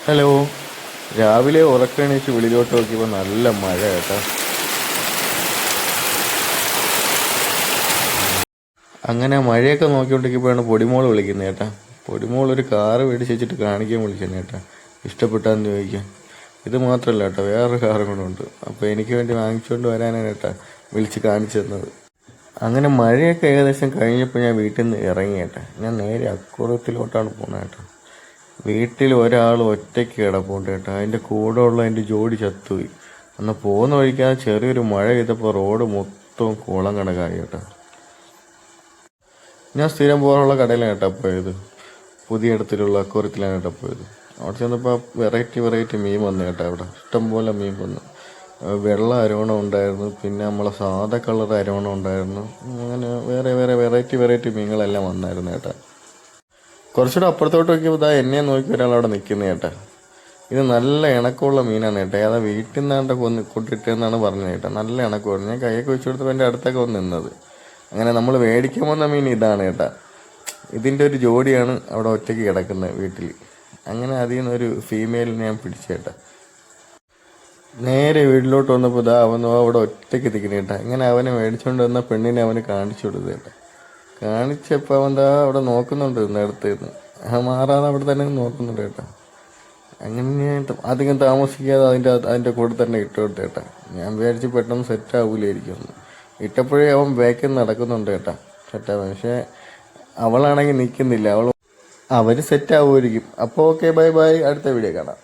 Hello. രാവിലെ ഉറക്കണീച്ച് വെളിയിലോട്ട് നോക്കിയപ്പോൾ നല്ല മഴ കേട്ടോ. അങ്ങനെ മഴയൊക്കെ നോക്കിക്കൊണ്ടിരിക്കുമ്പോഴാണ് പൊടിമോൾ വിളിക്കുന്നത് കേട്ടാ. പൊടിമോൾ ഒരു കാറ് മേടിച്ച് വെച്ചിട്ട് കാണിക്കാൻ വിളിക്കുന്നത് കേട്ടാ. ഇഷ്ടപ്പെട്ടാന്ന് ചോദിക്കാൻ. ഇത് മാത്രമല്ല കേട്ടോ, വേറൊരു കാറും കൂടെ ഉണ്ട്. അപ്പോൾ എനിക്ക് വേണ്ടി വാങ്ങിച്ചുകൊണ്ട് വരാനാണ് കേട്ടാ വിളിച്ച് കാണിച്ചു തന്നത്. അങ്ങനെ മഴയൊക്കെ ഏകദേശം കഴിഞ്ഞപ്പോൾ ഞാൻ വീട്ടിൽ നിന്ന് ഇറങ്ങി കേട്ടാ. ഞാൻ നേരെ അക്കുറത്തിലോട്ടാണ് പോകുന്നത് കേട്ടോ. വീട്ടിൽ ഒരാൾ ഒറ്റയ്ക്ക് കിടപ്പുണ്ട് കേട്ടോ. അതിൻ്റെ കൂടെ ഉള്ള എൻ്റെ ജോഡി ചത്തുപോയി. അന്ന് പോകുന്ന വഴിക്ക് ചെറിയൊരു മഴ പെയ്തപ്പോൾ റോഡ് മൊത്തം കുളം കണക്കായി കേട്ടോ. ഞാൻ സ്ഥിരം പോകാനുള്ള കടയിലാണ് കേട്ടോ പോയത്. പുതിയ ഇടത്തിലുള്ള അക്വറിയത്തിലാണ് കേട്ടോ പോയത്. അവിടെ ചെന്നപ്പോൾ വെറൈറ്റി മീൻ വന്നു കേട്ടോ. അവിടെ ഇഷ്ടംപോലെ മീൻ വന്നു. വെള്ള അരോണം ഉണ്ടായിരുന്നു, പിന്നെ നമ്മളെ സാധാ കളർ അരോണം ഉണ്ടായിരുന്നു. അങ്ങനെ വേറെ വെറൈറ്റി മീനുകളെല്ലാം വന്നായിരുന്നു കേട്ടോ. കുറച്ചുകൂടെ അപ്പുറത്തോട്ട് നോക്കിയപ്പോൾ എന്നെ നോക്കി ഒരാളവിടെ നിൽക്കുന്നത് കേട്ടോ. ഇത് നല്ല ഇണക്കമുള്ള മീനാണ് കേട്ടോ. ഏതാ വീട്ടിൽ നിന്നാണ്ട് കൊണ്ടിട്ടെന്നാണ് പറഞ്ഞത് കേട്ടോ. നല്ല ഇണക്കമായിരുന്നു. ഞാൻ കൈയൊക്കെ വെച്ച് കൊടുത്തപ്പോൾ എൻ്റെ അടുത്തൊക്കെ വന്ന് നിന്നത്. അങ്ങനെ നമ്മൾ മേടിക്കാൻ വന്ന മീൻ ഇതാണ് കേട്ടോ. ഇതിൻ്റെ ഒരു ജോഡിയാണ് അവിടെ ഒറ്റയ്ക്ക് കിടക്കുന്നത് വീട്ടിൽ. അങ്ങനെ അതിൽ നിന്നൊരു ഫീമെയിലിനെ ഞാൻ പിടിച്ചു കേട്ടോ. നേരെ വീട്ടിലോട്ട് വന്നപ്പോൾ അവൻ അവിടെ ഒറ്റയ്ക്ക് നിൽക്കുന്നത് കേട്ടോ. ഇങ്ങനെ അവനെ മേടിച്ചുകൊണ്ട് വന്ന പെണ്ണിനെ അവന് കാണിച്ചു കൊടുത്തത് കേട്ടോ. കാണിച്ചപ്പോൾ അവൻ അവിടെ നോക്കുന്നുണ്ട് നേരത്തെ നിന്ന്. മാറാതെ അവിടെ തന്നെ നോക്കുന്നുണ്ട് കേട്ടോ. അങ്ങനെ അധികം താമസിക്കാതെ അതിൻ്റെ കൂടെ തന്നെ ഇട്ട് കൊടുത്തു കേട്ടോ. ഞാൻ വിചാരിച്ച് പെട്ടെന്ന് സെറ്റ് ആവൂലായിരിക്കും. ഇട്ടപ്പോഴേ അവൻ ബാക്കിൽ നടക്കുന്നുണ്ട് കേട്ടോ സെറ്റാവാൻ. പക്ഷേ അവളാണെങ്കിൽ നിൽക്കുന്നില്ല. അവർ സെറ്റ് ആവുമായിരിക്കും. അപ്പോൾ ഓക്കെ, ബൈ. അടുത്ത വീഡിയോ കാണാം.